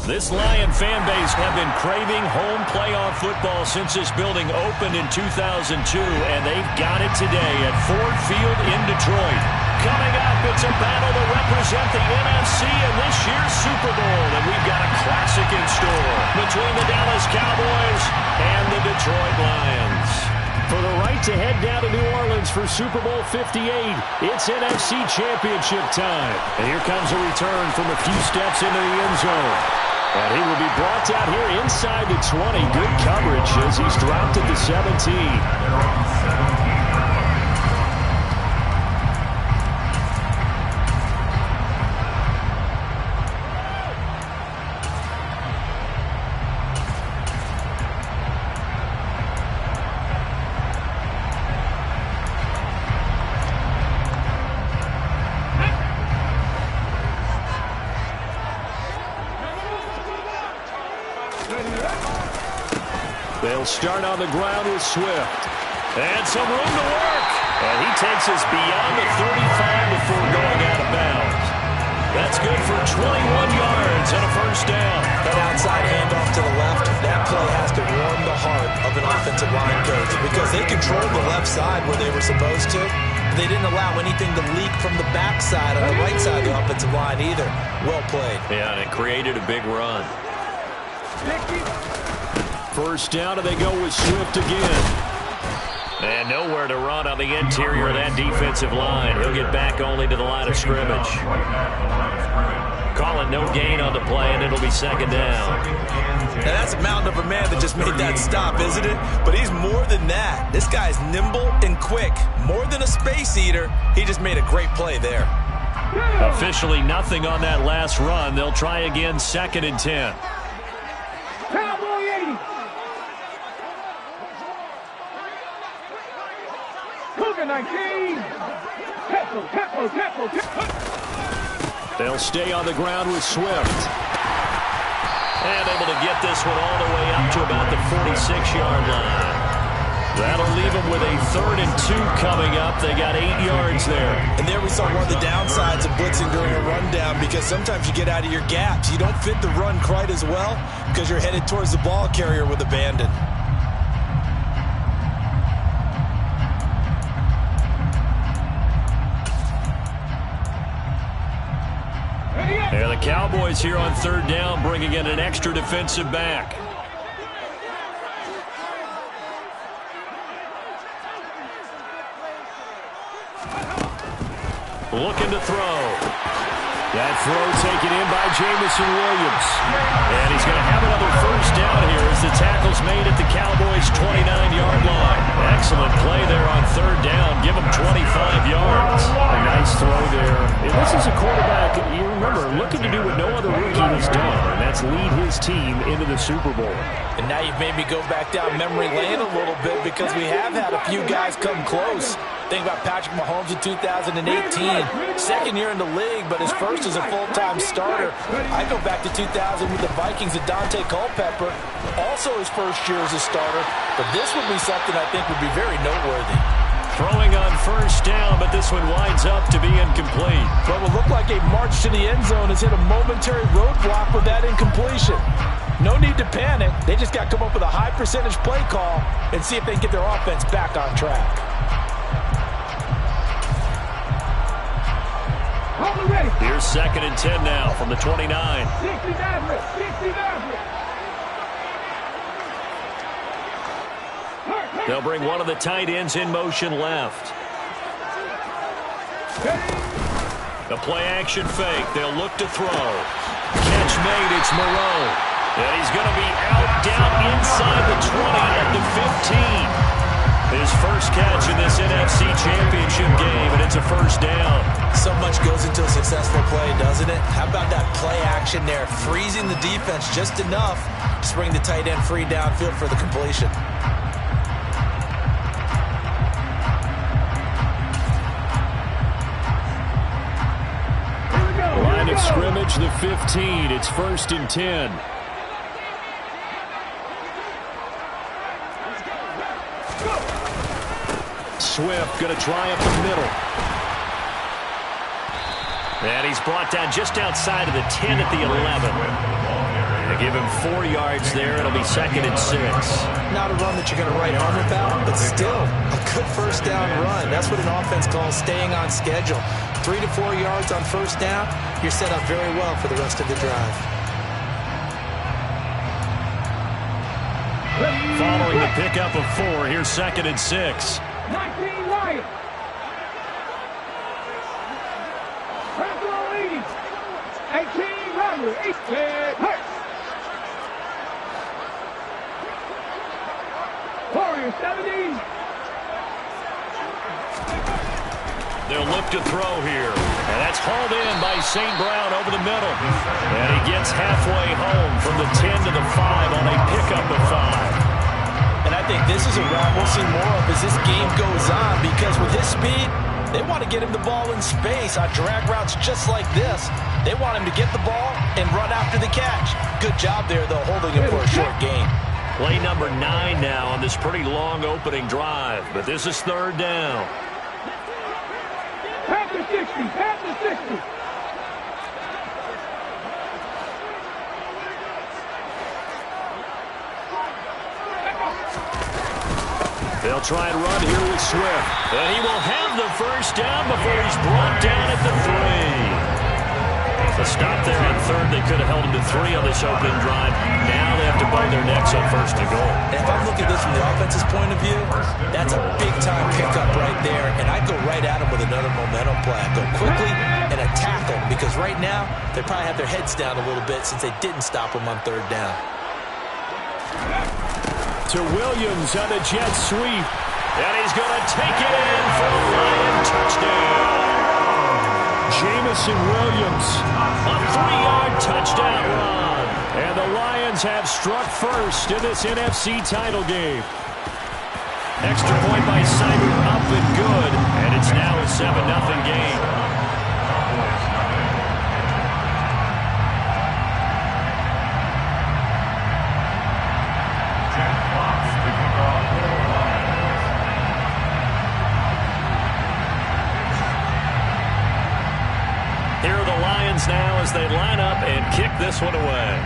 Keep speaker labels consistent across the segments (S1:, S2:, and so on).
S1: This Lion fan base have been craving home playoff football since this building opened in 2002, and they've got it today at Ford Field in Detroit. Coming up, it's a battle to represent the NFC in this year's Super Bowl, and we've got a classic in store between the Dallas Cowboys and the Detroit Lions. For the right to head down to New Orleans for Super Bowl 58, it's NFC Championship time. And here comes a return from a few steps into the end zone. And he will be brought down here inside the 20. Good coverage as he's dropped at the 17. They'll start on the ground with Swift. And some room to work. And he takes us beyond the 35 before going out of bounds. That's good for 21 yards and a first down.
S2: That outside handoff to the left, that play has to warm the heart of an offensive line coach because they controlled the left side where they were supposed to. They didn't allow anything to leak from the backside on the right side of the offensive line either. Well played.
S1: Yeah, and it created a big run. First down, and they go with Swift again. And nowhere to run on the interior of that defensive line. He'll get back only to the line of scrimmage. Calling no gain on the play, and it'll be second down.
S2: Now that's a mountain of a man that just made that stop, isn't it? But he's more than that. This guy's nimble and quick. More than a space eater. He just made a great play there.
S1: Officially nothing on that last run. They'll try again, 2nd and 10. They'll stay on the ground with Swift. And able to get this one all the way up to about the 46-yard line. That'll leave them with a 3rd and 2 coming up. They got 8 yards there.
S2: And there we saw one of the downsides of blitzing during a rundown because sometimes you get out of your gaps. You don't fit the run quite as well because you're headed towards the ball carrier with abandon.
S1: And the Cowboys here on 3rd down, bringing in an extra defensive back. Looking to throw. That throw taken in by Jamison Williams. And he's going to have another first down here as the tackle's made at the Cowboys' 29-yard line. Excellent play there on 3rd down. Give him 25 yards. A nice throw there. And this is a quarterback, you remember, looking to do what no other rookie has done, and that's lead his team into the Super Bowl.
S2: And now you've made me go back down memory lane a little bit because we have had a few guys come close. Think about Patrick Mahomes in 2018. 2nd year in the league, but his first as a full-time starter. I go back to 2000 with the Vikings and Dante Culpepper. Also his first year as a starter. But this would be something I think would be very noteworthy.
S1: Throwing on first down, but this one winds up to be incomplete.
S2: What will look like a march to the end zone has hit a momentary roadblock with that incompletion. No need to panic. They just got to come up with a high percentage play call and see if they can get their offense back on track.
S1: Here's 2nd and 10 now from the 29. They'll bring one of the tight ends in motion left. A play-action fake. They'll look to throw. Catch made. It's Moreau. And he's going to be out down inside the 20 at the 15. His first catch in this NFC Championship game, and it's a first down.
S2: So much goes into a successful play, doesn't it? How about that play action there? Freezing the defense just enough to bring the tight end free downfield for the completion.
S1: Line of scrimmage, the 15. It's 1st and 10. Swift going to try up the middle. And he's brought down just outside of the 10 at the 11. They give him 4 yards there. It'll be 2nd and 6.
S2: Not a run that you're going to write home about, but still a good first down run. That's what an offense calls staying on schedule. 3 to 4 yards on first down, you're set up very well for the rest of the drive.
S1: Following the pickup of 4, here's 2nd and 6.
S3: 19 right. 18 rubber. 18 hurt. Warriors 70.
S1: They'll look to throw here. And that's hauled in by St. Brown over the middle. And he gets halfway home from the 10 to the 5 on a pickup of 5.
S2: And I think this is a route we'll see more of as this game goes on, because with his speed, they want to get him the ball in space on drag routes just like this. They want him to get the ball and run after the catch. Good job there, though, holding him for a short gain.
S1: Play number 9 now on this pretty long opening drive. But this is 3rd down.
S3: Pass to 60. Pass to 60.
S1: They'll try and run here with Swift. And he will have the first down before he's brought down at the 3. The stop there on 3rd. They could have held him to 3 on this opening drive. Now they have to bite their necks on 1st and goal.
S2: And if I'm looking at this from the offense's point of view, that's a big-time pickup right there. And I'd go right at him with another momentum play. I'd go quickly and attack them, because right now they probably have their heads down a little bit since they didn't stop him on 3rd down.
S1: To Williams on the jet sweep. And he's going to take it in for a Lion touchdown. Jamison Williams, a 3-yard touchdown run. And the Lions have struck first in this NFC title game. Extra point by Simon, up and good. And it's now a 7-0 game. Here are the Lions now as they line up and kick this one away.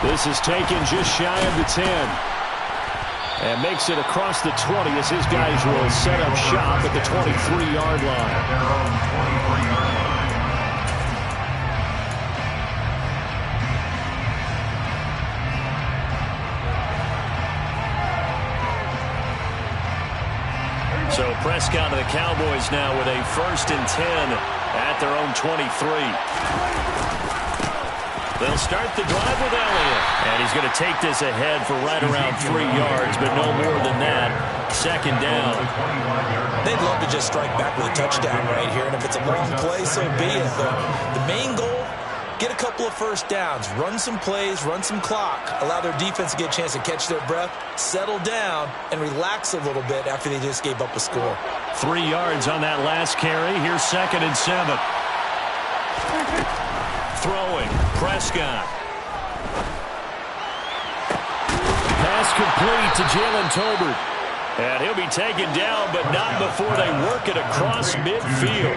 S1: This is taken just shy of the 10. And makes it across the 20 as his guys will set up shop at the 23-yard line. So Prescott and the Cowboys now with a 1st and 10 at their own 23. They'll start the drive with Elliott. And he's going to take this ahead for right around 3 yards, but no more than that. 2nd down.
S2: They'd love to just strike back with a touchdown right here. And if it's a long play, so be it. The main goal, get a couple of first downs, run some plays, run some clock, allow their defense to get a chance to catch their breath, settle down, and relax a little bit after they just gave up a score.
S1: 3 yards on that last carry. Here's 2nd and 7. Throwing, Prescott. Pass complete to Jalen Tolbert. And he'll be taken down, but not before they work it across midfield.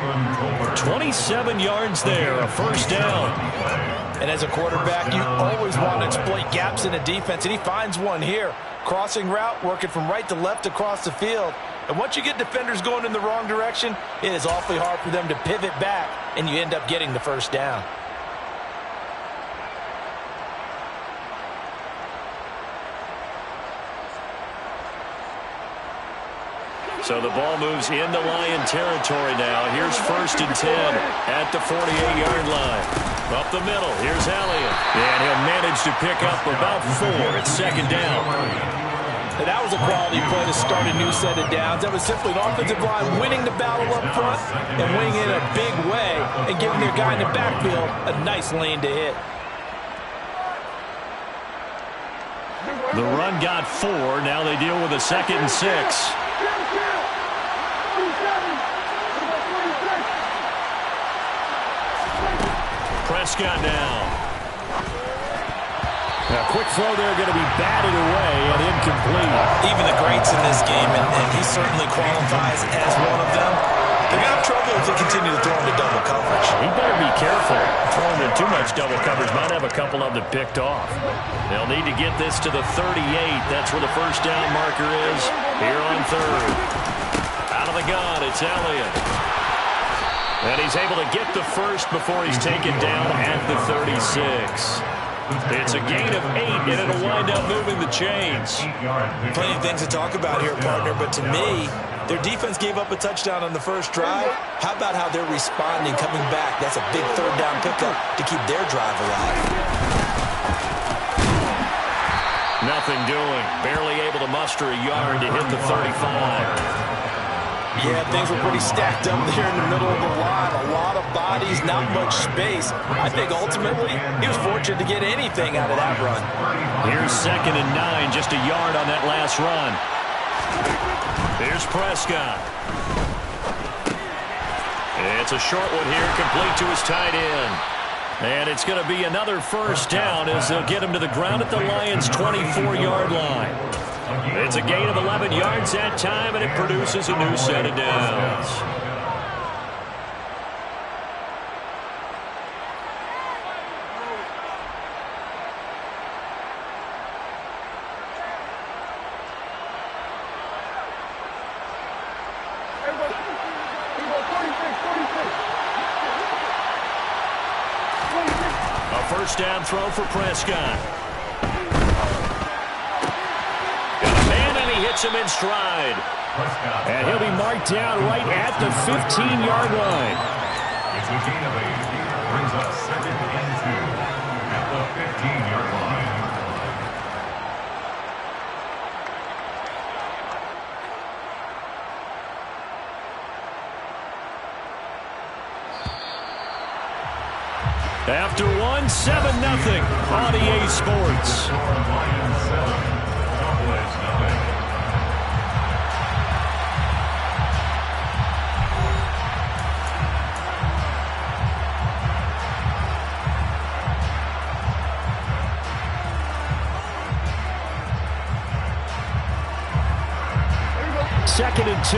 S1: 27 yards there, a 1st down.
S2: And as a quarterback, you always want to exploit gaps in a defense, and he finds one here. Crossing route, working from right to left across the field. And once you get defenders going in the wrong direction, it is awfully hard for them to pivot back, and you end up getting the 1st down.
S1: So the ball moves into Lion territory now. Here's 1st and 10 at the 48-yard line. Up the middle, here's Elliott. And he'll manage to pick up about 4. It's 2nd down.
S2: And that was a quality play to start a new set of downs. That was simply an offensive line winning the battle up front and winning it in a big way and giving their guy in the backfield a nice lane to hit.
S1: The run got 4. Now they deal with a 2nd and 6. Prescott now. A quick throw there going to be batted away and incomplete.
S2: Even the greats in this game, and he certainly qualifies as one of them, They're going to have trouble if they continue to throw into double coverage.
S1: He better be careful. Throwing in too much double coverage might have a couple of them picked off. They'll need to get this to the 38. That's where the first down marker is here on third. Out of the gun, it's Elliott. And he's able to get the first before he's taken down at the 36. It's a gain of 8, and it'll wind up moving the chains.
S2: Plenty of things to talk about here, partner, but to me, their defense gave up a touchdown on the first drive. How about how they're responding, coming back? That's a big third down pickup to keep their drive alive.
S1: Nothing doing. Barely able to muster a yard to hit the 35.
S2: Yeah, things were pretty stacked up there in the middle of the line. A lot of bodies, not much space. I think ultimately he was fortunate to get anything out of that run.
S1: Here's 2nd and 9, just a yard on that last run. Here's Prescott. It's a short one here, complete to his tight end. And it's going to be another first down as they'll get him to the ground at the Lions' 24-yard line. It's a gain of 11 yards that time, and it produces a new set of downs. A first down throw for Prescott. Hits him in stride. And he'll be marked down right at the 15-yard line.
S4: It's a gain of 8. Brings us 2nd and 2 at the 15-yard line.
S1: After 1, 7-0 on EA Sports.
S4: Lions 7, Cowboys 9.
S1: Second and 2.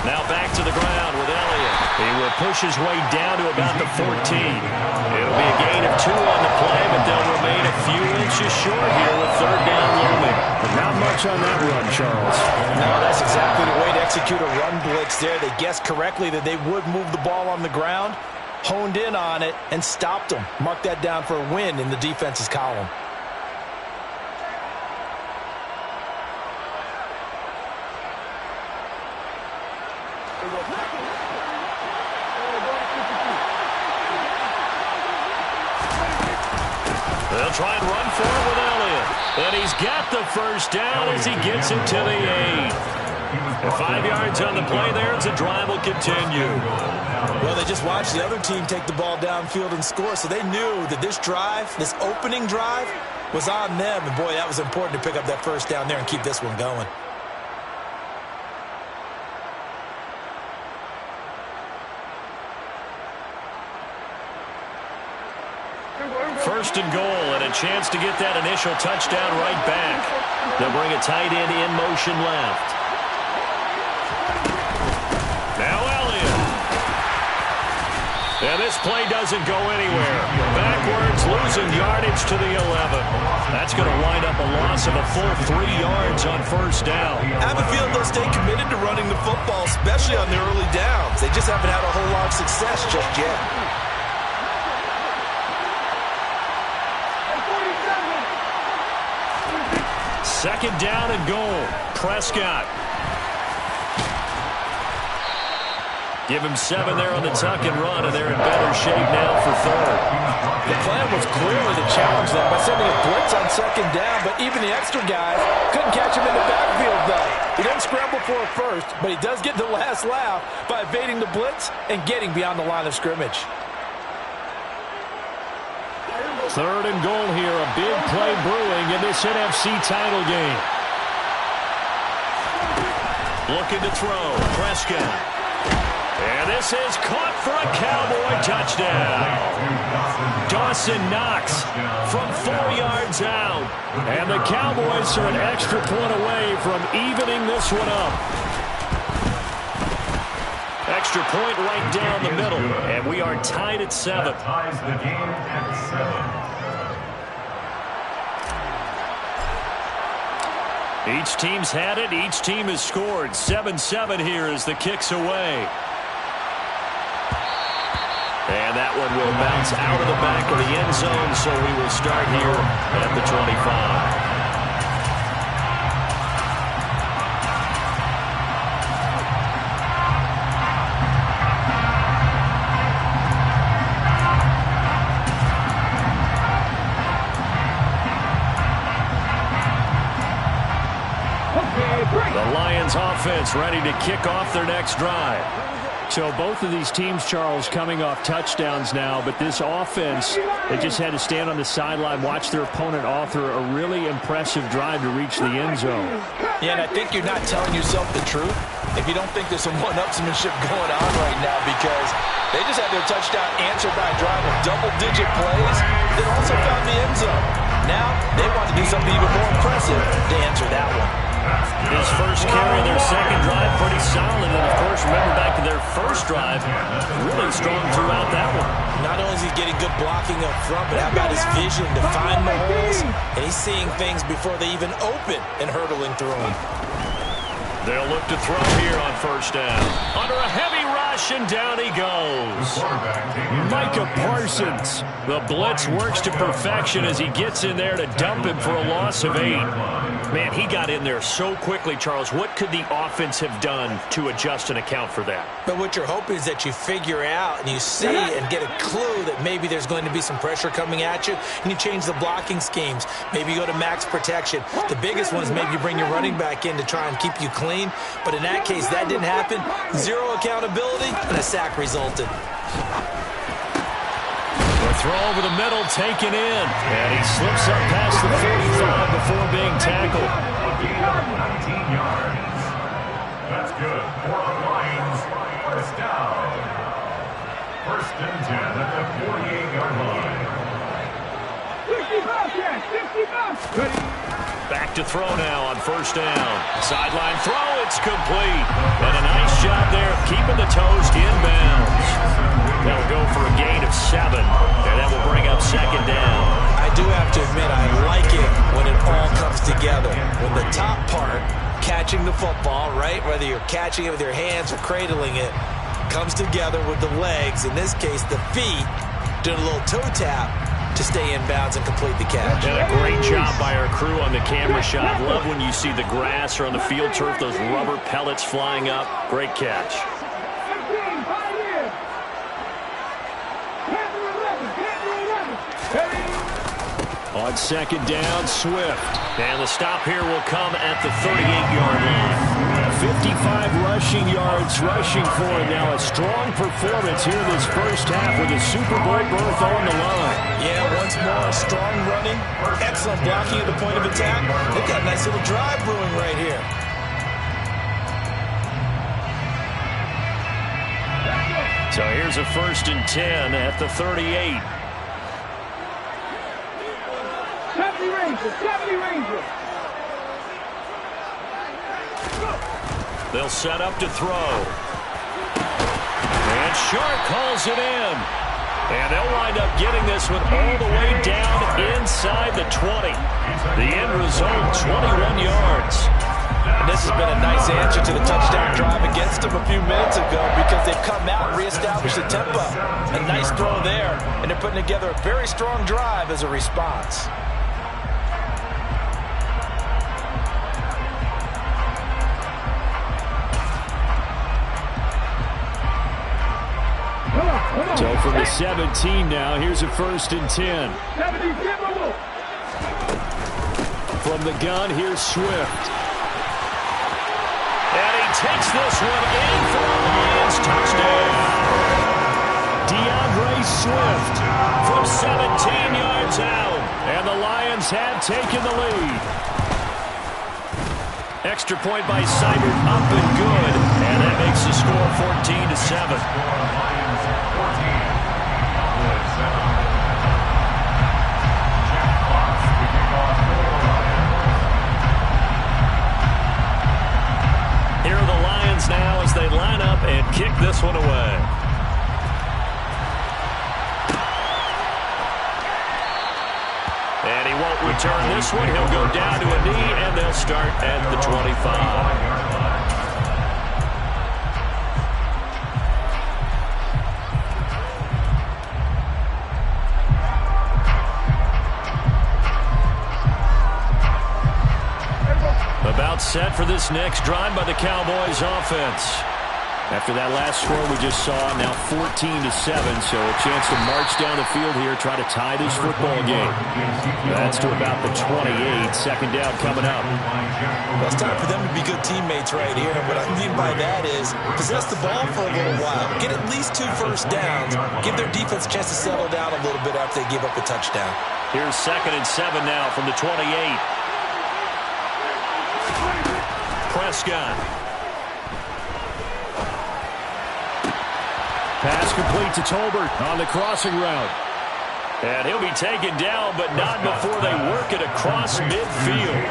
S1: Now back to the ground with Elliott. He will push his way down to about the 14. It'll be a gain of 2 on the play, but they'll remain a few inches short here with third down looming. Not much on that run, Charles.
S2: No, that's exactly the way to execute a run blitz there. They guessed correctly that they would move the ball on the ground, honed in on it, and stopped them. Mark that down for a win in the defense's column.
S1: They'll try and run for it with Elliott. And he's got the first down as he gets it to the 8. 5 yards on the play there as the drive will continue.
S2: Well, they just watched the other team take the ball downfield and score, so they knew that this drive, this opening drive, was on them. And, boy, that was important to pick up that first down there and keep this one going.
S1: First and goal, and a chance to get that initial touchdown right back. They'll bring a tight end in motion left. Now Elliott. And this play doesn't go anywhere. Backwards, losing yardage to the 11. That's going to wind up a loss of a full 3 yards on first down.
S2: I have a feeling they'll stay committed to running the football, especially on the early downs. They just haven't had a whole lot of success just yet.
S1: Second down and goal. Prescott. Give him 7 there on the tuck and run, and they're in better shape now for third.
S2: The plan was clearly to challenge them by sending a blitz on second down, but even the extra guys couldn't catch him in the backfield, though. He doesn't scramble for a first, but he does get the last laugh by evading the blitz and getting beyond the line of scrimmage.
S1: Third and goal here, a big play brewing in this NFC title game. Looking to throw, Prescott. And this is caught for a Cowboy touchdown. Dawson Knox from 4 yards out. And the Cowboys are an extra point away from evening this one up. Extra point right down the middle, and we are tied at 7.
S4: That ties the game at 7.
S1: Each team's had it. Each team has scored. 7-7 here as the kick's away. And that one will bounce out of the back of the end zone, so we will start here at the 25. The Lions offense ready to kick off their next drive. So both of these teams, Charles, coming off touchdowns now, but this offense, they just had to stand on the sideline, watch their opponent author a really impressive drive to reach the end zone.
S2: Yeah, and I think you're not telling yourself the truth if you don't think there's some one-upsmanship going on right now, because they just had their touchdown answered by a drive of double-digit plays that also found the end zone. Now they want to do something even more impressive to answer that one.
S1: His first carry of their second drive, pretty solid. And, of course, remember back to their first drive, really strong throughout that one.
S2: Not only is he getting good blocking up front, but how about his vision to find the holes? And he's seeing things before they even open and hurdling through them.
S1: They'll look to throw here on first down. Under a heavy rush, and down he goes. Micah Parsons. The blitz works to perfection as he gets in there to dump him for a loss of 8. Man, he got in there so quickly, Charles. What could the offense have done to adjust and account for that?
S2: But what you're hoping is that you figure out and you see and get a clue that maybe there's going to be some pressure coming at you, and you change the blocking schemes. Maybe you go to max protection. The biggest one is maybe you bring your running back in to try and keep you clean. But in that case, that didn't happen. Zero accountability, and a sack resulted.
S1: The throw over the middle, taken in. And he slips up past the 45 before being tackled.
S4: 19 yards. That's good for the Lions. First down. First and 10 at the 48-yard line.
S3: 65, yes, 65.
S1: Back to throw now on first down. Sideline throw, it's complete. And a nice job there of keeping the toast inbounds. That'll go for a gain of 7. And that will bring up second down.
S2: I do have to admit, I like it when it all comes together. When the top part, catching the football, right, whether you're catching it with your hands or cradling it, comes together with the legs, in this case the feet, doing a little toe tap to stay in bounds and complete the catch.
S1: And a great job by our crew on the camera shot. Love when you see the grass or on the field turf, those rubber pellets flying up. Great catch. On second down, Swift. And the stop here will come at the 38-yard line. 55 rushing yards rushing for him now. A strong performance here this first half with a Super Bowl berth on the line.
S2: Yeah, once more, strong running, excellent blocking at the point of attack. They've got a nice little drive brewing right here.
S1: So here's a first and 10 at the 38.
S3: 70 Rangers, 70 Rangers.
S1: They'll set up to throw. And Sharp calls it in. And they'll wind up getting this one all the way down inside the 20. The end result, 21 yards.
S2: And this has been a nice answer to the touchdown drive against them a few minutes ago, because they've come out and reestablished the tempo. A nice throw there, and they're putting together a very strong drive as a response.
S1: So from the 17 now, here's a first and 10. From the gun, here's Swift. And he takes this one in for a Lions touchdown. DeAndre Swift from 17 yards out. And the Lions have taken the lead. Extra point by Seibert, up and good. And that makes the score 14-7. return this one. He'll go down to a knee, and they'll start at the 25. About set for this next drive by the Cowboys offense. After that last score we just saw, now 14-7, so a chance to march down the field here, try to tie this football game. That's to about the 28. Second down coming up.
S2: Well, it's time for them to be good teammates right here. And what I mean by that is possess the ball for a little while. Get at least 2 first downs. Give their defense a chance to settle down a little bit after they give up a touchdown.
S1: Here's 2nd and 7 now from the 28. Prescott. Pass complete to Tolbert on the crossing route. And he'll be taken down, but not before they work it across midfield.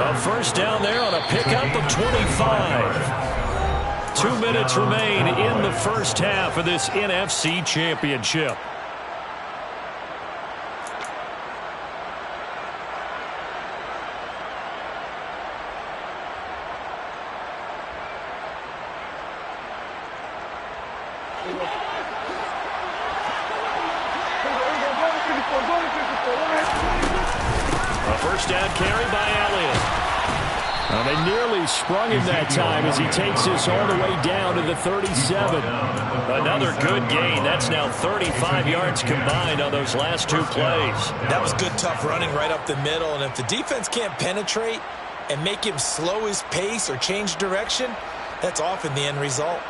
S1: A first down there on a pickup of 25. 2 minutes remain in the first half of this NFC Championship. A first down carry by Elliott. They nearly sprung him that time as he takes this all the way down to the 37. Another good gain. That's now 35 yards combined on those last 2 plays.
S2: That was good, tough running right up the middle. And if the defense can't penetrate and make him slow his pace or change direction, that's often the end result.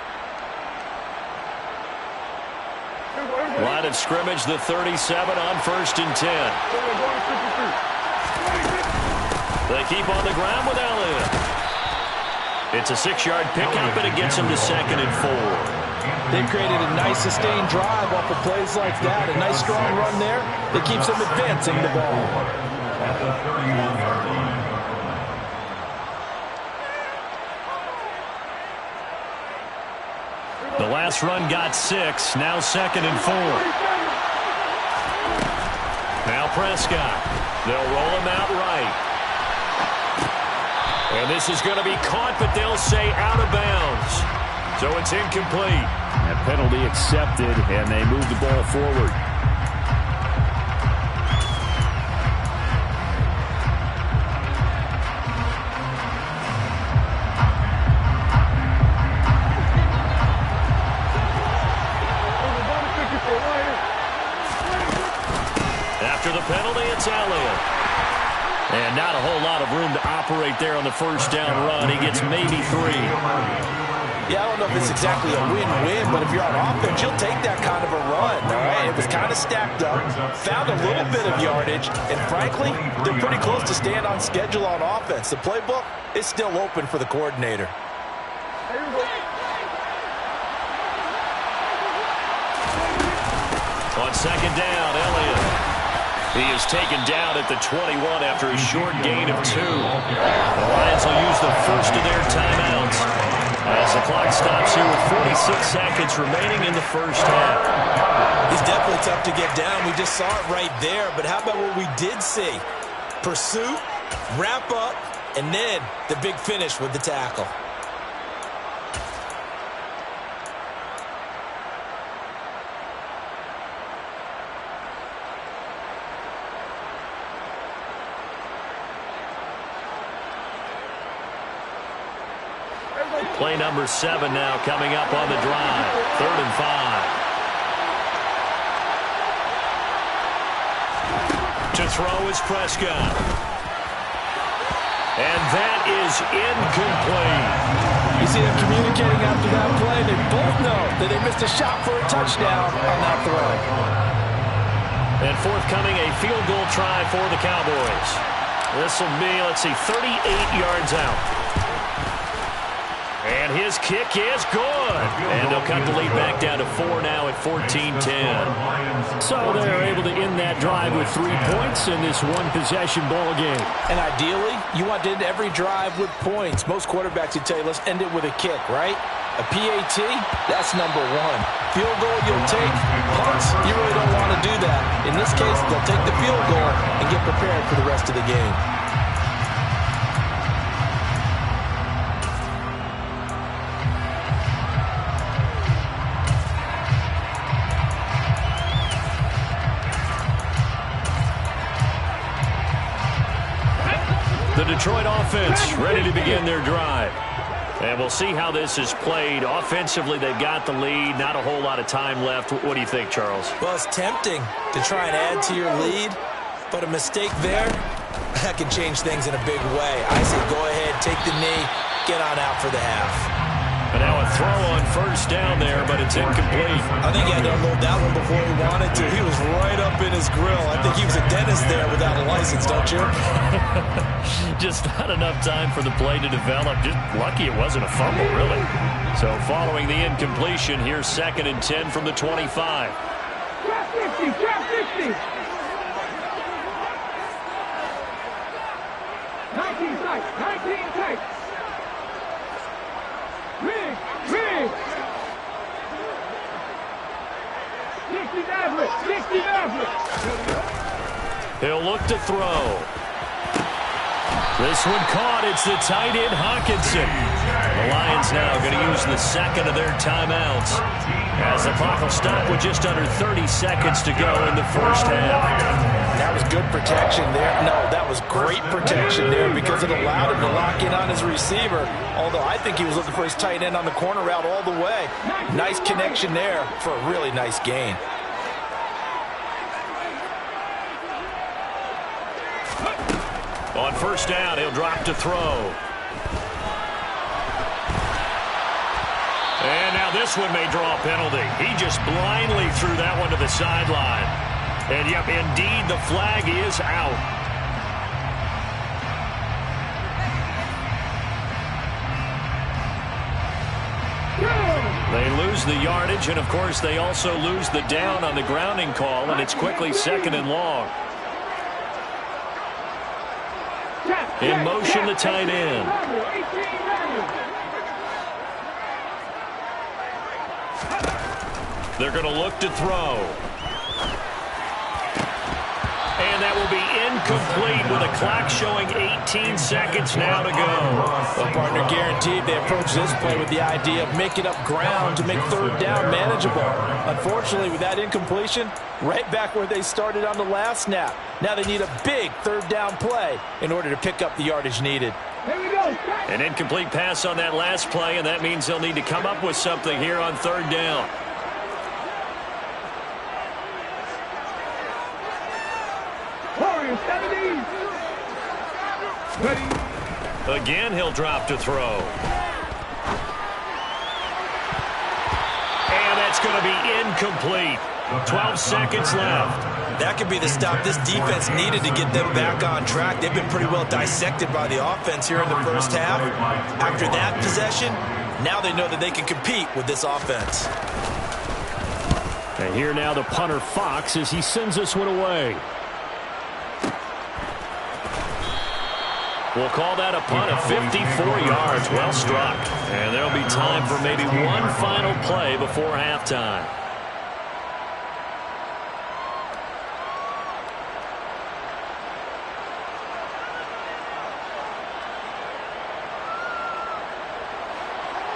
S1: Line of scrimmage, the 37 on 1st and 10. They keep on the ground with Elliott. It's a 6-yard pickup, and it gets them to 2nd and 4.
S2: They've created a nice sustained drive off of plays like that. A nice strong run there that keeps them advancing the ball.
S4: At the 31-yard line.
S1: The last run got 6. Now 2nd and 4. Now Prescott. They'll roll him out right. And this is going to be caught, but they'll say out of bounds. So it's incomplete. That penalty accepted, and they move the ball forward. After the penalty, it's Elliott. And not a whole lot of room to operate there on the first down run. He gets maybe 3.
S2: Yeah, I don't know if it's exactly a win-win, but if you're on offense, you'll take that kind of a run, all right? It was kind of stacked up, found a little bit of yardage, and frankly, they're pretty close to staying on schedule on offense. The playbook is still open for the coordinator.
S1: On 2nd down, Elliott. He is taken down at the 21 after a short gain of 2. The Lions will use the first of their timeouts as the clock stops here with 46 seconds remaining in the first half.
S2: He's definitely tough to get down. We just saw it right there. But how about what we did see? Pursuit, wrap up, and then the big finish with the tackle.
S1: Play number 7 now coming up on the drive. 3rd and 5. To throw is Prescott. And that is incomplete.
S2: You see them communicating after that play. They both know that they missed a shot for a touchdown on that throw.
S1: And forthcoming, a field goal try for the Cowboys. This will be, 38 yards out. And his kick is good. And they'll cut the lead back down to 4 now at 14-10. So they're able to end that drive with 3 points in this one-possession ball game.
S2: And ideally, you want to end every drive with points. Most quarterbacks would tell you, let's end it with a kick, right? A PAT, that's number one. Field goal you'll take. Punts, you really don't want to do that. In this case, they'll take the field goal and get prepared for the rest of the game.
S1: The Detroit offense ready to begin their drive. And we'll see how this is played. Offensively, they've got the lead. Not a whole lot of time left. What do you think, Charles?
S2: Well, it's tempting to try and add to your lead, but a mistake there, that can change things in a big way. I say go ahead, take the knee, get on out for the half.
S1: And now a throw on first down there, but it's incomplete.
S2: I think he had to unload that one before he wanted to. He was right up in his grill. I think he was a dentist there without a license, don't you?
S1: Just not enough time for the play to develop. Just lucky it wasn't a fumble, really. So following the incompletion, here's 2nd and 10 from the 25.
S3: Trap 50, trap 50. 19 tight, 19 tight. Rig, rig. 60 Maverick, 60 Maverick.
S1: He'll look to throw. This one caught. It's the tight end, Hawkinson. The Lions now going to use the second of their timeouts as the clock will stop with just under 30 seconds to go in the first half.
S2: That was good protection there. No, that was great protection there because it allowed him to lock in on his receiver, although I think he was looking for his tight end on the corner route all the way. Nice connection there for a really nice gain.
S1: On first down, he'll drop to throw. And now this one may draw a penalty. He just blindly threw that one to the sideline. And, yep, indeed, the flag is out. They lose the yardage, and, of course, they also lose the down on the grounding call, and it's quickly 2nd and long. In motion, the tight end. They're going to look to throw. And that will be incomplete with a clock showing 18 seconds now to go.
S2: Well, partner, guaranteed they approach this play with the idea of making up ground to make third down manageable. Unfortunately, with that incompletion, right back where they started on the last snap. Now they need a big third down play in order to pick up the yardage needed.
S3: Here we go.
S1: An incomplete pass on that last play, and that means they'll need to come up with something here on third down.
S3: Warriors, 70. Ready.
S1: Again, he'll drop to throw. And that's going to be incomplete. 12 seconds left.
S2: That could be the stop this defense needed to get them back on track. They've been pretty well dissected by the offense here in the first half. After that possession, now they know that they can compete with this offense.
S1: And here now the punter, Fox, as he sends this one away. We'll call that a punt of 54 yards. Well struck. And there'll be time for maybe one final play before halftime.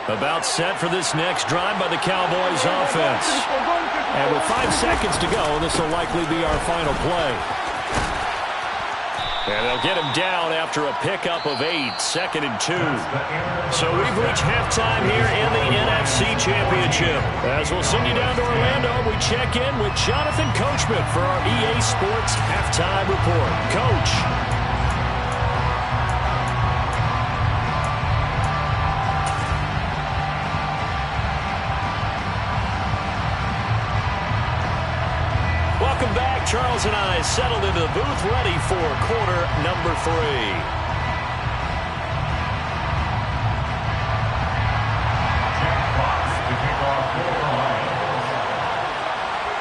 S1: About set for this next drive by the Cowboys offense. And with 5 seconds to go, this will likely be our final play. And they'll get him down after a pickup of 8, 2nd and 2. So we've reached halftime here in the NFC Championship. As we'll send you down to Orlando, we check in with Jonathan Coachman for our EA Sports Halftime Report. Coach. Welcome back. Charles and I settled into the booth ready for quarter number 3.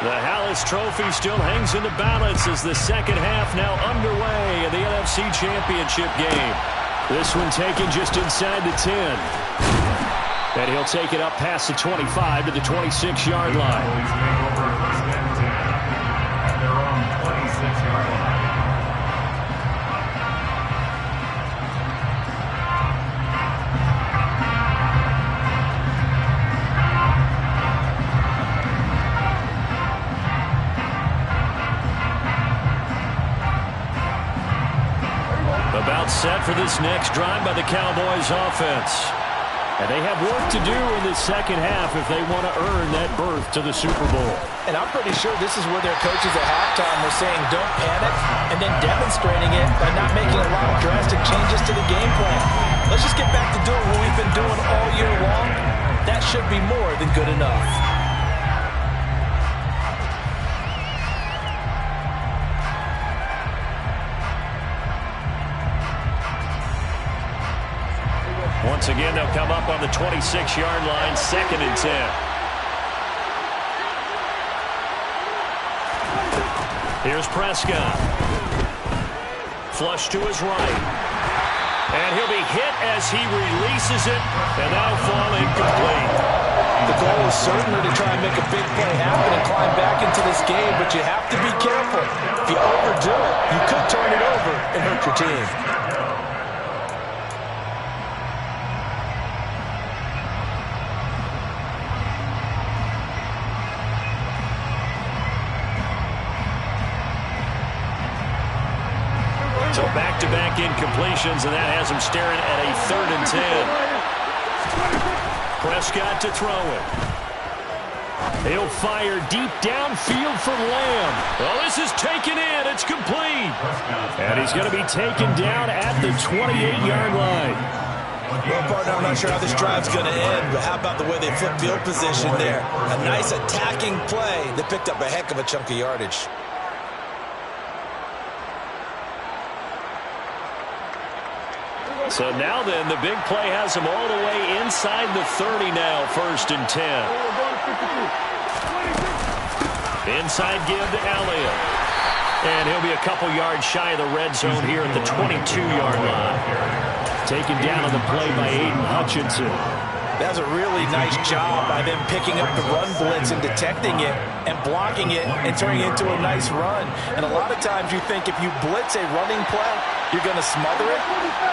S1: The Hallis Trophy still hangs in the balance as the second half now underway in the NFC Championship game. This one taken just inside the 10. And he'll take it up past the 25 to the 26-yard line.
S4: Cowboys take over 1st and 10 at their own 26-yard line.
S1: About set for this next drive by the Cowboys offense. And they have work to do in the second half if they want to earn that berth to the Super Bowl.
S2: And I'm pretty sure this is where their coaches at halftime were saying don't panic, and then demonstrating it by not making a lot of drastic changes to the game plan. Let's just get back to doing what we've been doing all year long. That should be more than good enough.
S1: Once again, they'll come up on the 26-yard line, 2nd and 10. Here's Prescott. Flush to his right. And he'll be hit as he releases it, and that'll fall incomplete.
S2: The goal is certainly to try and make a big play happen and climb back into this game, but you have to be careful. If you overdo it, you could turn it over and hurt your team.
S1: So back-to-back incompletions, and that has him staring at a 3rd and 10. Prescott to throw it. He'll fire deep downfield for Lamb. Well, this is taken in. It's complete. And he's going to be taken down at the 28-yard line.
S2: Well, partner, I'm not sure how this drive's going to end, but how about the way they flipped field position there? A nice attacking play that picked up a heck of a chunk of yardage.
S1: So now then, the big play has him all the way inside the 30 now, 1st and 10. Inside give to Elliott. And he'll be a couple yards shy of the red zone here at the 22-yard line. Taken down on the play by Aiden Hutchinson.
S2: That's a really nice job by them picking up the run blitz and detecting it and blocking it and turning it into a nice run. And a lot of times you think if you blitz a running play, you're going to smother it.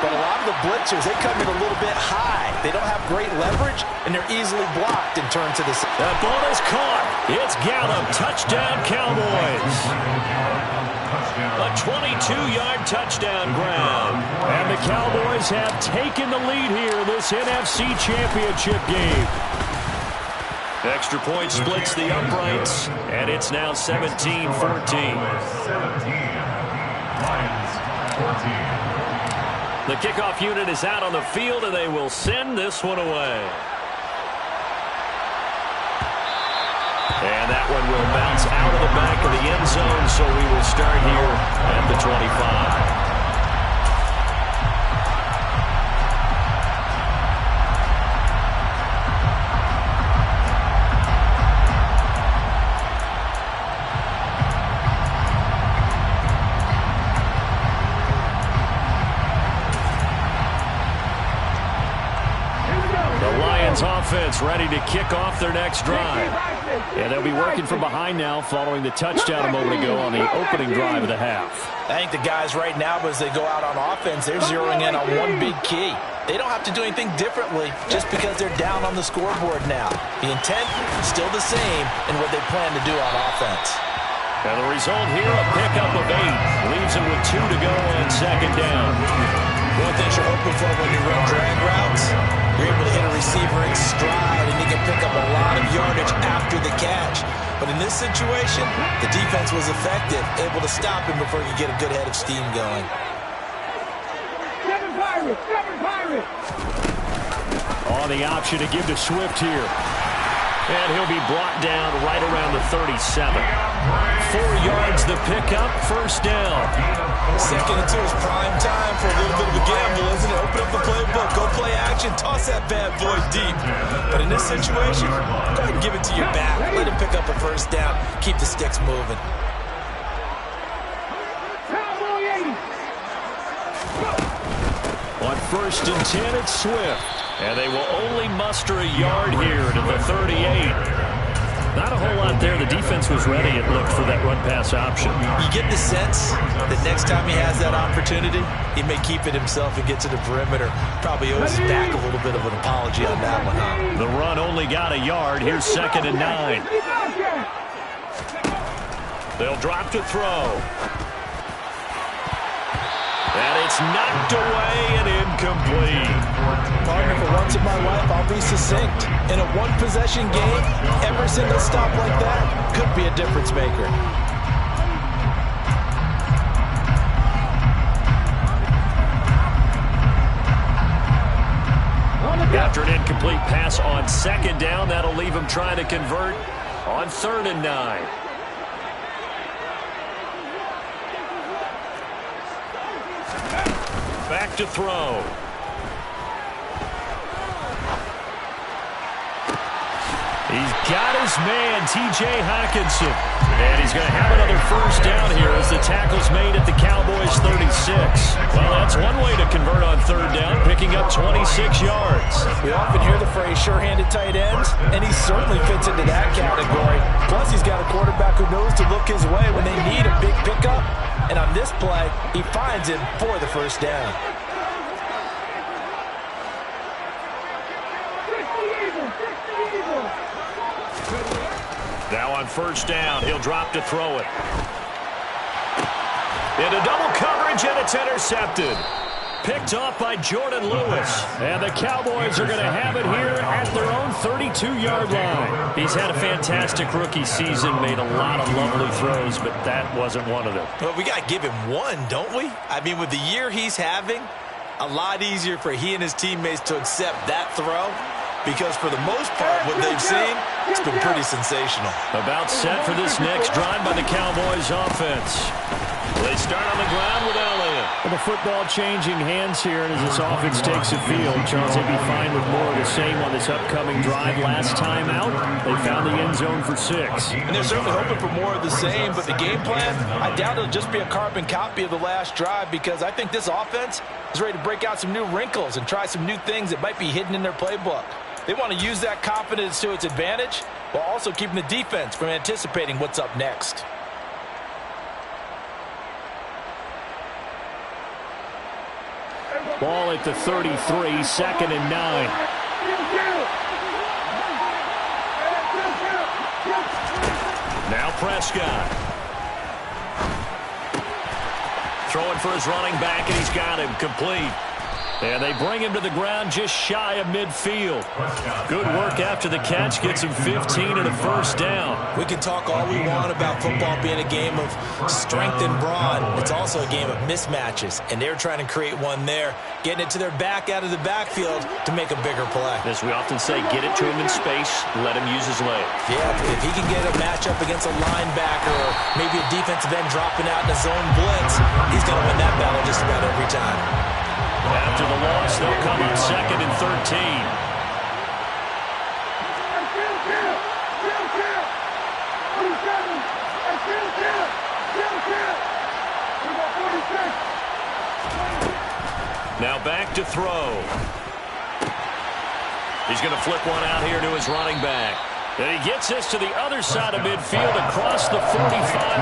S2: But a lot of the blitzers, they come in a little bit high. They don't have great leverage, and they're easily blocked and turned to the side.
S1: That ball is caught. It's Gallup. Touchdown, Cowboys. A 22-yard touchdown grab. And the Cowboys have taken the lead here in this NFC Championship game. Extra point splits the uprights, and it's now 17-14.
S4: 17. Lions 14.
S1: The kickoff unit is out on the field, and they will send this one away. And that one will bounce out of the back of the end zone, so we will start here at the 25. Offense ready to kick off their next drive. And they'll be working from behind now following the touchdown a moment ago on the opening drive of the half.
S2: I think the guys right now, as they go out on offense, they're zeroing in on one big key. They don't have to do anything differently just because they're down on the scoreboard now. The intent is still the same in what they plan to do on offense.
S1: And the result here, a pickup of 8. Leaves them with 2 to go on 2nd down.
S2: One of the things you're hoping for when you run drag routes, you're able to hit a receiver in stride, and you can pick up a lot of yardage after the catch. But in this situation, the defense was effective, able to stop him before he could get a good head of steam going.
S3: Seven Pirates!
S1: On the option to give to Swift here. And he'll be brought down right around the 37. 4 yards the pickup, 1st down.
S2: 2nd and 2 is prime time for a little bit of a gamble, isn't it? Open up the playbook, go play action, toss that bad boy deep. But in this situation, go ahead and give it to your back. Let him pick up a 1st down, keep the sticks moving.
S1: On 1st and 10, it's Swift. And they will only muster a yard here to the 38. Not a whole lot there. The defense was ready, it looked, for that run-pass option.
S2: You get the sense that next time he has that opportunity, he may keep it himself and get to the perimeter. Probably owes back a little bit of an apology on that one, huh?
S1: The run only got a yard. Here's 2nd and 9. They'll drop to throw. And it's knocked away and incomplete.
S2: Partner, for once in my life, I'll be succinct. In a one-possession game, every single stop like that could be a difference maker.
S1: After an incomplete pass on 2nd down, that'll leave him trying to convert on 3rd and 9. Back to throw. He's got his man, T.J. Hockenson. And he's going to have another 1st down here as the tackle's made at the Cowboys' 36. Well, that's one way to convert on 3rd down, picking up 26 yards.
S2: We often hear the phrase sure-handed tight ends, and he certainly fits into that category. Plus, he's got a quarterback who knows to look his way when they need a big pickup. And on this play, he finds him for the 1st down.
S1: Now on 1st down, he'll drop to throw it. Into double coverage, and it's intercepted. Picked off by Jordan Lewis. And the Cowboys are going to have it here at their own 32-yard line. He's had a fantastic rookie season, made a lot of lovely throws, but that wasn't one of them.
S2: Well, we got to give him one, don't we? I mean, with the year he's having, a lot easier for he and his teammates to accept that throw. Because for the most part, what they've seen, it's been pretty sensational.
S1: About set for this next drive by the Cowboys offense. They start on the ground with Elliott. And the football changing hands here as this offense takes the field. Charles, they'd be fine with more of the same on this upcoming drive. Last time out, they found the end zone for 6.
S2: And they're certainly hoping for more of the same, but the game plan, I doubt it'll just be a carbon copy of the last drive, because I think this offense is ready to break out some new wrinkles and try some new things that might be hidden in their playbook. They want to use that confidence to its advantage while also keeping the defense from anticipating what's up next.
S1: Ball at the 33, 2nd and 9. Now Prescott. Throwing for his running back, and he's got him complete. And they bring him to the ground just shy of midfield. Good work after the catch. Gets him 15 and a 1st down.
S2: We can talk all we want about football being a game of strength and brawn. It's also a game of mismatches, and they're trying to create one there, getting it to their back out of the backfield to make a bigger play.
S1: As we often say, get it to him in space, let him use his leg.
S2: Yeah, if he can get a matchup against a linebacker or maybe a defensive end dropping out in a zone blitz, he's going to win that battle just about every time.
S1: After the loss, they'll come up 2nd and 13. Now back to throw. He's going to flip one out here to his running back. And he gets this to the other side of midfield across the 45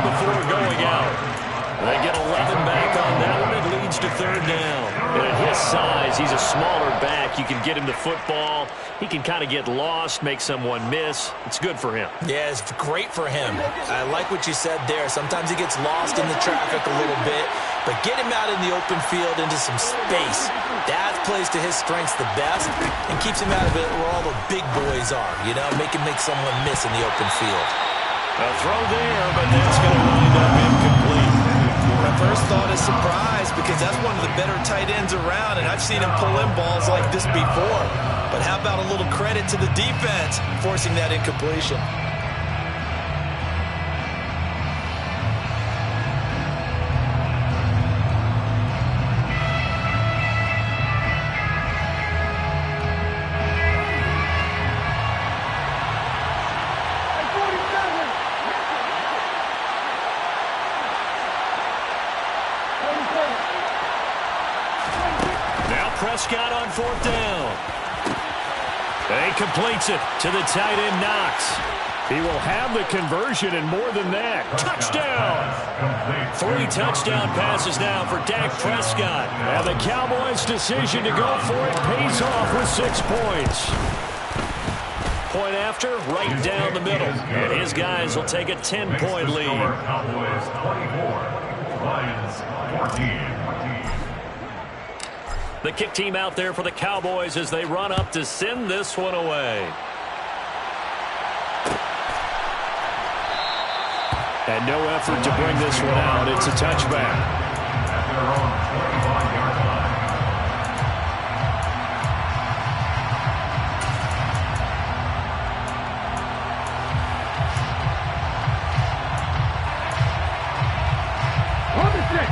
S1: before going out. They get 11 back on that one. It leads to 3rd down. And at his size, he's a smaller back. You can get him the football. He can kind of get lost, make someone miss. It's good for him.
S2: Yeah, it's great for him. I like what you said there. Sometimes he gets lost in the traffic a little bit, but get him out in the open field into some space. That plays to his strengths the best and keeps him out of it where all the big boys are, you know, make someone miss in the open field.
S1: A throw there, but that's going to wind up incomplete.
S2: My first thought is surprise, because that's one of the better tight ends around, and I've seen him pull in balls like this before. But how about a little credit to the defense forcing that incompletion?
S1: Prescott on 4th down. He completes it to the tight end, Knox. He will have the conversion and more than that. Touchdown! 3 touchdown passes now for Dak Prescott. And the Cowboys' decision to go for it pays off with 6 points. Point after, right down the middle. And his guys will take a 10-point lead.
S4: Cowboys 24, Lions 14.
S1: The kick team out there for the Cowboys as they run up to send this one away. And no effort to bring this one out. It's a touchback.
S4: At their own 25-yard line.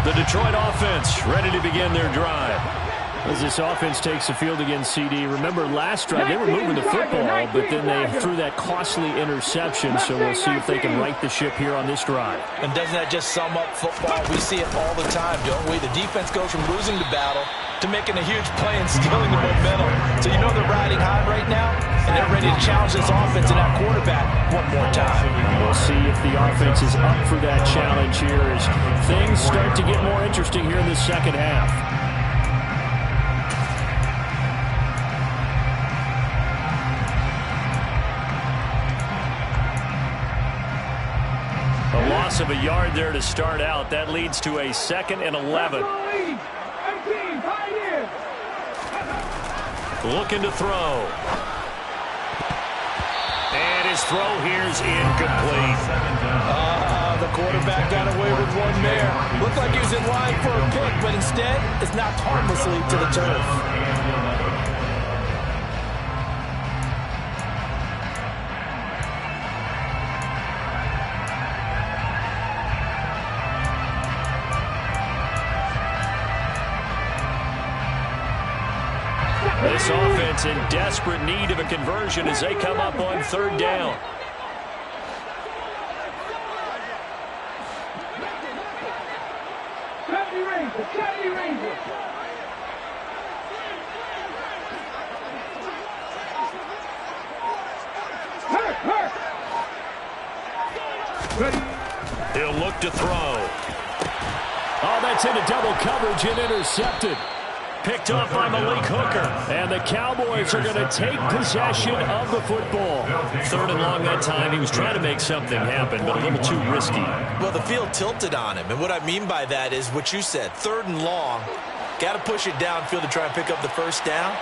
S1: The Detroit offense ready to begin their drive. As this offense takes the field against CD, remember last drive they were moving the football, but then they threw that costly interception, so we'll see if they can right the ship here on this drive.
S2: And doesn't that just sum up football? We see it all the time, don't we? The defense goes from losing the battle to making a huge play and stealing the momentum. So you know they're riding high right now, and they're ready to challenge this offense and that quarterback one more time.
S1: We'll see if the offense is up for that challenge here as things start to get more interesting here in the second half. A loss of a yard there to start out. That leads to a 2nd and 11. Looking to throw. And his throw here's incomplete.
S2: The quarterback got away with one there. Looked like he was in line for a pick, but instead it's knocked harmlessly to the turf.
S1: This offense in desperate need of a conversion as they come up on 3rd down. He'll look to throw. Oh, that's into double coverage and intercepted. Picked off by Malik Hooker. And the Cowboys are going to take possession of the football. 3rd and long that time. He was trying to make something happen, but a little too risky.
S2: Well, the field tilted on him. And what I mean by that is what you said. 3rd and long. Got to push it downfield to try and pick up the 1st down.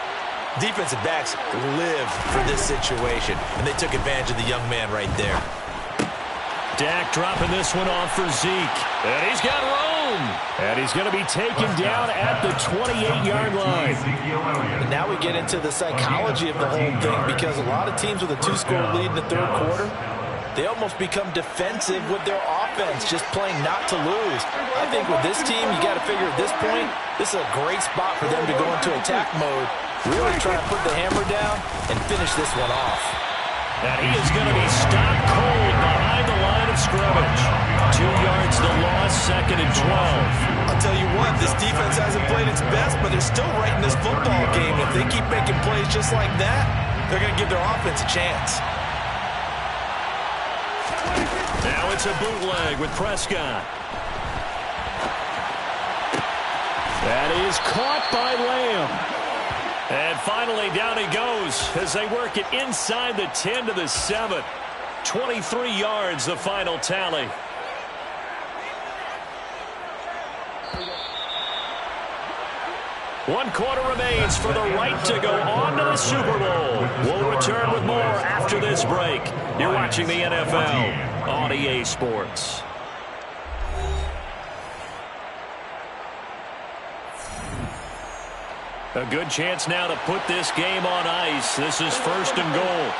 S2: Defensive backs live for this situation. And they took advantage of the young man right there.
S1: Dak dropping this one off for Zeke. And he's got room. And he's going to be taken down at the 28-yard line.
S2: And now we get into the psychology of the whole thing because a lot of teams with a 2-score lead in the 3rd quarter, they almost become defensive with their offense, just playing not to lose. I think with this team, you got to figure at this point, this is a great spot for them to go into attack mode, really try to put the hammer down and finish this one off.
S1: And he is going to be stopped cold behind the line of scrimmage. 2 yards the loss, 2nd and 12.
S2: I'll tell you what, this defense hasn't played its best, but they're still right in this football game. If they keep making plays just like that, they're going to give their offense a chance.
S1: Now it's a bootleg with Prescott. That is caught by Lamb. And finally, down he goes as they work it inside the 10 to the 7. 23 yards, the final tally. One quarter remains for the right to go on to the Super Bowl. We'll return with more after this break. You're watching the NFL on EA Sports. A good chance now to put this game on ice. This is 1st and goal.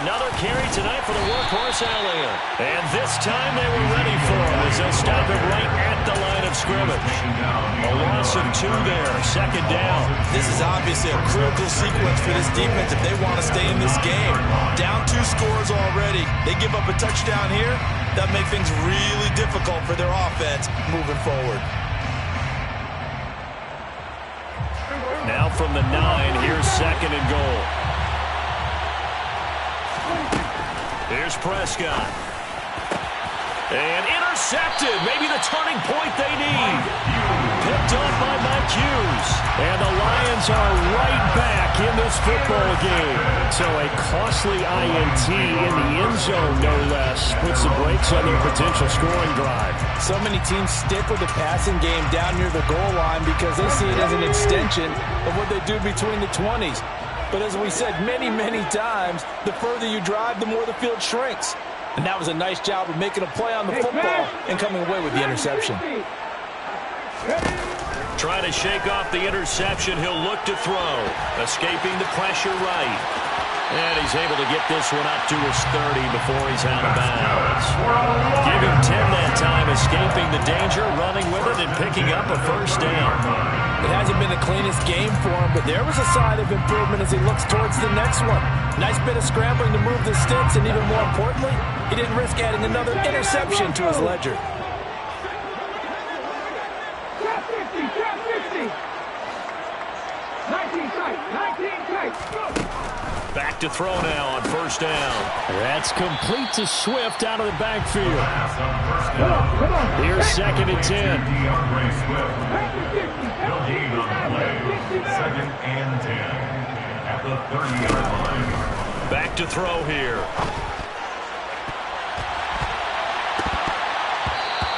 S1: Another carry tonight for the workhorse Elliott. And this time they were ready for him as they'll stop it right at the line of scrimmage. A loss of 2 there, 2nd down.
S2: This is obviously a critical sequence for this defense if they want to stay in this game. Down 2 scores already. They give up a touchdown here. That makes things really difficult for their offense moving forward.
S1: second and goal. Here's Prescott. And intercepted. Maybe the turning point they need. Picked up by Mike Hughes. And the Lions are right back in this football game. So a costly INT in the end zone, no less, puts the brakes on their potential scoring drive.
S2: So many teams stick with the passing game down near the goal line because they see it as an extension of what they do between the 20s. But as we said many, many times, the further you drive, the more the field shrinks. And that was a nice job of making a play on the football and coming away with the interception.
S1: Trying to shake off the interception. He'll look to throw. Escaping the pressure right. And he's able to get this one up to his 30 before he's out of bounds. Give him 10 that time, escaping the danger, running with it, and picking up a first down.
S2: It hasn't been the cleanest game for him, but there was a sign of improvement as he looks towards the next one. Nice bit of scrambling to move the sticks, and even more importantly, he didn't risk adding another interception to his ledger.
S3: Trap 50, trap 50. 19 tight, 19 tight. Go.
S1: Back to throw now on first down. That's complete to Swift out of the backfield.
S3: Come on.
S1: Here's second and 10.
S4: Second and 10 at the 30-yard line.
S1: Back to throw here.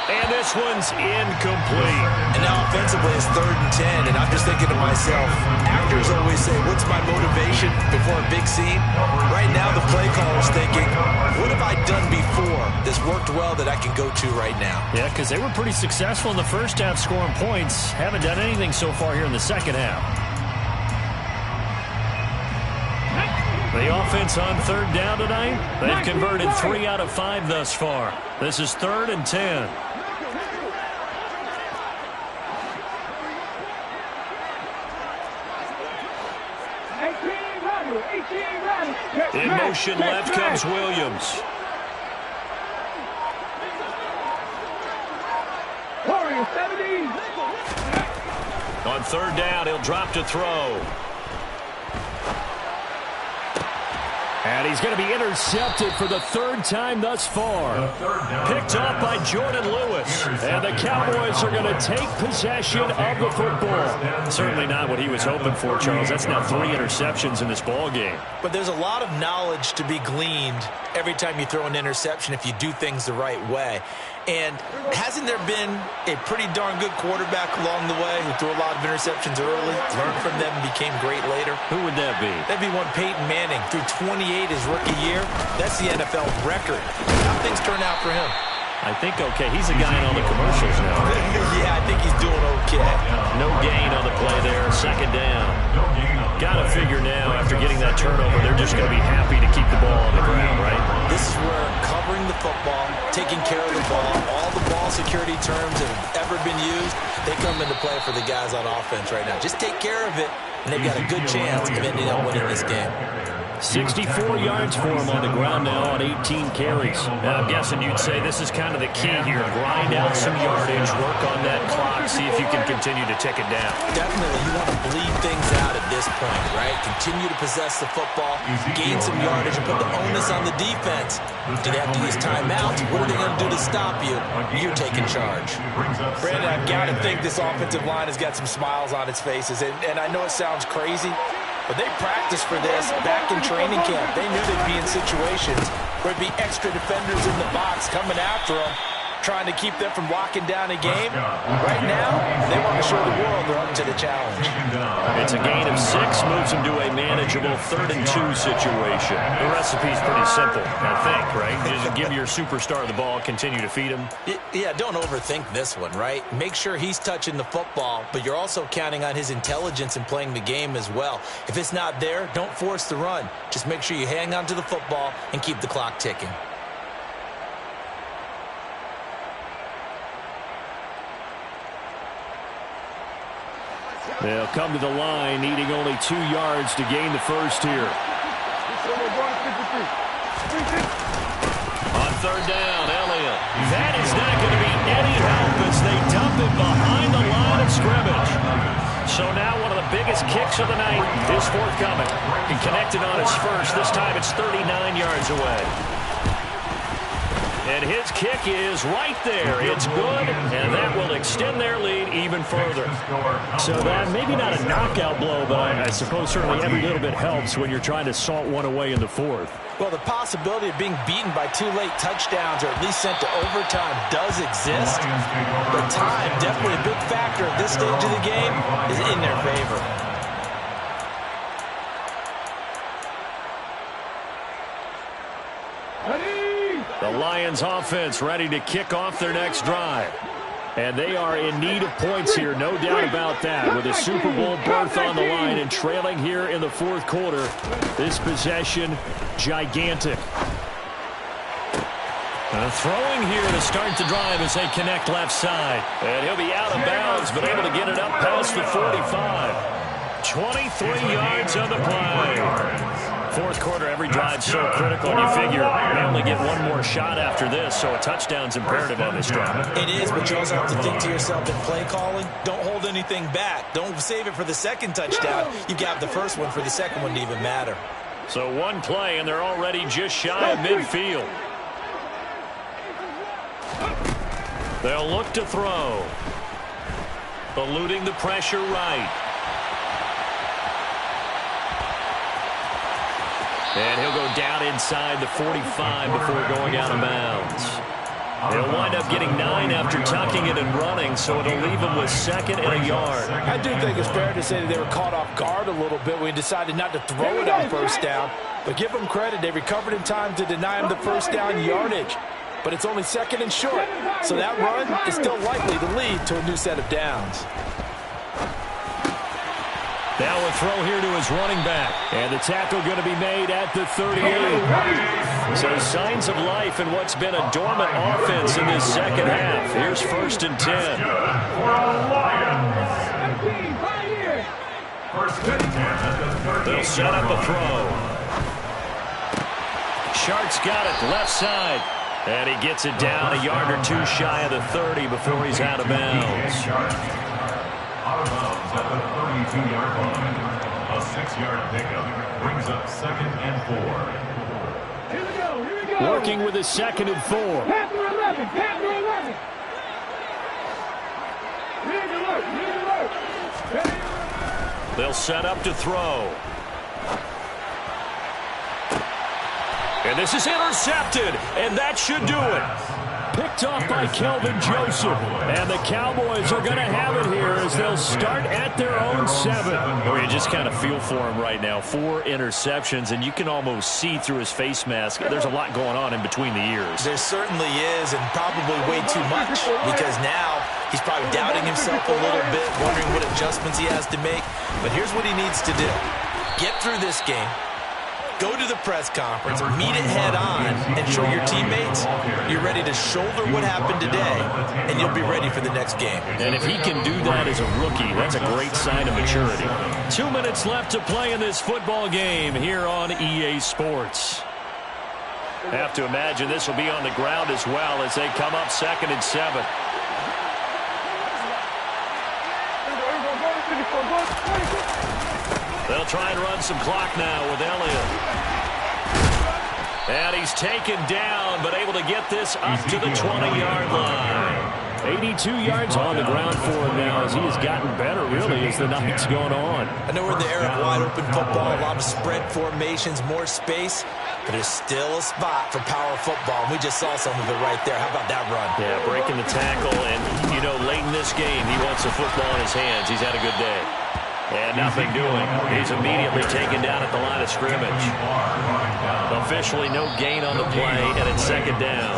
S1: And this one's incomplete.
S5: And now offensively it's 3rd and 10, and I'm just thinking to myself, actors always say, what's my motivation before a big scene? Right now the play caller's thinking, what have I done before that's worked well that I can go to right now?
S1: Yeah, because they were pretty successful in the first half scoring points. Haven't done anything so far here in the second half. The offense on third down tonight, they've converted 3 out of 5 thus far. This is 3rd and 10. In motion left comes Williams.
S3: Warriors 70.
S1: On third down, he'll drop to throw. And he's going to be intercepted for the 3rd time thus far. Picked off by Jordan Lewis. And the Cowboys are going to take possession of the football. Certainly not what he was hoping for, Charles. That's now 3 interceptions in this ball game.
S2: But there's a lot of knowledge to be gleaned every time you throw an interception if you do things the right way. And hasn't there been a pretty darn good quarterback along the way who threw a lot of interceptions early, learned from them, and became great later?
S1: Who would that be?
S2: That'd be one Peyton Manning. Threw 28 his rookie year. That's the NFL record. How things turn out for him?
S1: I think okay. He's a guy in all the commercials now.
S2: Yeah, I think he's doing okay.
S1: No gain on the play there. Second down. Got to figure now, after getting that turnover, they're just going to be happy to keep the ball on the ground, right?
S2: This is where covering the football, taking care of the ball, all the ball security terms that have ever been used, they come into play for the guys on offense right now. Just take care of it, and they've got a good chance of ending up winning this game.
S1: 64 yards for him on the ground now on 18 carries. Now, I'm guessing you'd say this is kind of the key here. Grind out some yardage, work on that clock, see if you can continue to tick it down.
S2: Definitely, you want to bleed things out at this point, right? Continue to possess the football, gain some yardage, and put the onus on the defense. Do they have to use timeouts? What are they going to do to stop you? You're taking charge. Brandon, I've got to think this offensive line has got some smiles on its faces, and I know it sounds crazy, but they practiced for this back in training camp. They knew they'd be in situations where it'd be extra defenders in the box coming after them, trying to keep them from locking down a game. Right now, they want to show the world they're up to the challenge.
S1: It's a gain of 6, moves them to a manageable 3rd and 2 situation. The recipe's pretty simple, I think, right? Just give your superstar the ball, continue to feed him.
S2: Yeah, don't overthink this one, right? Make sure he's touching the football, but you're also counting on his intelligence in playing the game as well. If it's not there, don't force the run. Just make sure you hang on to the football and keep the clock ticking.
S1: They'll come to the line, needing only 2 yards to gain the first here. On third down, Elliott. That is not going to be any help as they dump it behind the line of scrimmage. So now one of the biggest kicks of the night is forthcoming. He connected on his first. This time it's 39 yards away. And his kick is right there. It's good, and that will extend their lead even further. So that maybe not a knockout blow, but I suppose certainly every little bit helps when you're trying to salt one away in the fourth.
S2: Well, the possibility of being beaten by 2 late touchdowns or at least sent to overtime does exist. But time, definitely a big factor at this stage of the game, is in their favor.
S1: The Lions offense ready to kick off their next drive. And they are in need of points here, no doubt about that. With a Super Bowl berth on the line and trailing here in the fourth quarter, this possession, gigantic. Throwing here to start the drive as they connect left side. And he'll be out of bounds, but able to get it up past the 45. 23 yards on the play. Fourth quarter, every drive so critical, and you figure they only get one more shot after this, so a touchdown's imperative on this drive.
S2: It is, but you also have to think to yourself in play calling, don't hold anything back. Don't save it for the second touchdown. You got the first one for the second one to even matter.
S1: So one play, and they're already just shy of midfield. They'll look to throw. Eluding the pressure right. And he'll go down inside the 45 before going out of bounds. He'll wind up getting 9 after tucking it and running, so it'll leave him with second and a yard.
S2: I do think it's fair to say that they were caught off guard a little bit when he decided not to throw it on first down. But give them credit, they recovered in time to deny him the first down yardage. But it's only second and short, so that run is still likely to lead to a new set of downs.
S1: Now a throw here to his running back. And the tackle going to be made at the 38. So signs of life in what's been a dormant offense in this second half. Here's 1st and 10. They'll set up a throw. Shark's got it left side. And he gets it down a yard or 2 shy of the 30 before he's out of bounds.
S4: Out of bounds at the 32-yard line. A 6-yard pickup brings up 2nd and 4.
S3: Here we go, here we go.
S1: Working with his 2nd and 4.
S3: Panther 11, Panther 11. Red alert.
S1: They'll set up to throw. And this is intercepted, and that should do it. Picked off by Kelvin Joseph. And the Cowboys are going to have it here as they'll start at their own 7. Well, you just kind of feel for him right now. 4 interceptions, and you can almost see through his face mask. There's a lot going on in between the ears.
S2: There certainly is, and probably way too much, because now he's probably doubting himself a little bit, wondering what adjustments he has to make. But here's what he needs to do. Get through this game. Go to the press conference, meet it head on, and show your teammates you're ready to shoulder what happened today, and you'll be ready for the next game.
S1: And if he can do that as a rookie, that's a great sign of maturity. 2 minutes left to play in this football game here on EA Sports. Have to imagine this will be on the ground as well as they come up 2nd and 7. They'll try and run some clock now with Elliott. And he's taken down, but able to get this up to the 20-yard line. 82 yards on the ground for him now as he has gotten better, really, as the night's going on.
S2: I know we're in the era of wide-open football, a lot of spread formations, more space, but there's still a spot for power football, and we just saw some of it right there. How about that run?
S1: Yeah, breaking the tackle, and, you know, late in this game, he wants the football in his hands. He's had a good day. And nothing doing. He's immediately taken down at the line of scrimmage. Officially no gain on the play, and it's 2nd down.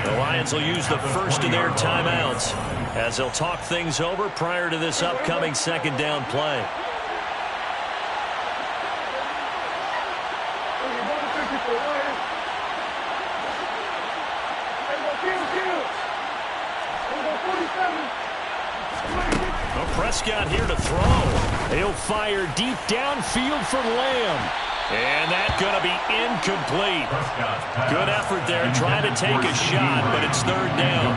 S1: The Lions will use the first of their timeouts as they'll talk things over prior to this upcoming 2nd down play. Prescott here to throw. He'll fire deep downfield for Lamb. And that's going to be incomplete. Good effort there trying to take a shot, but it's 3rd down.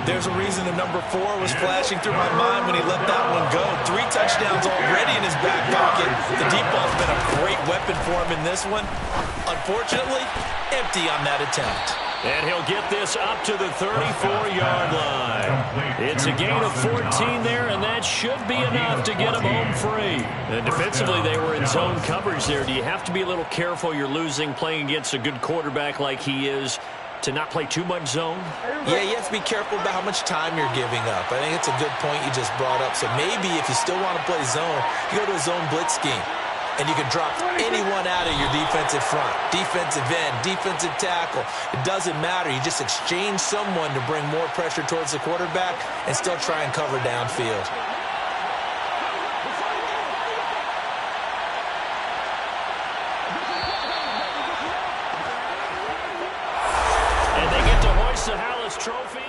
S2: There's a reason the number 4 was flashing through my mind when he let that one go. 3 touchdowns already in his back pocket. The deep ball's been a great weapon for him in this one. Unfortunately, empty on that attempt.
S1: And he'll get this up to the 34-yard line. It's a gain of 14 there, and that should be enough to get him home free. And defensively, they were in zone coverage there. Do you have to be a little careful? You're losing playing against a good quarterback like he is to not play too much zone?
S2: Yeah, you have to be careful about how much time you're giving up. I think it's a good point you just brought up. So maybe if you still want to play zone, you go to a zone blitz scheme. And you can drop anyone out of your defensive front, defensive end, defensive tackle. It doesn't matter. You just exchange someone to bring more pressure towards the quarterback and still try and cover downfield.
S1: And they get to hoist the Hallis Trophy.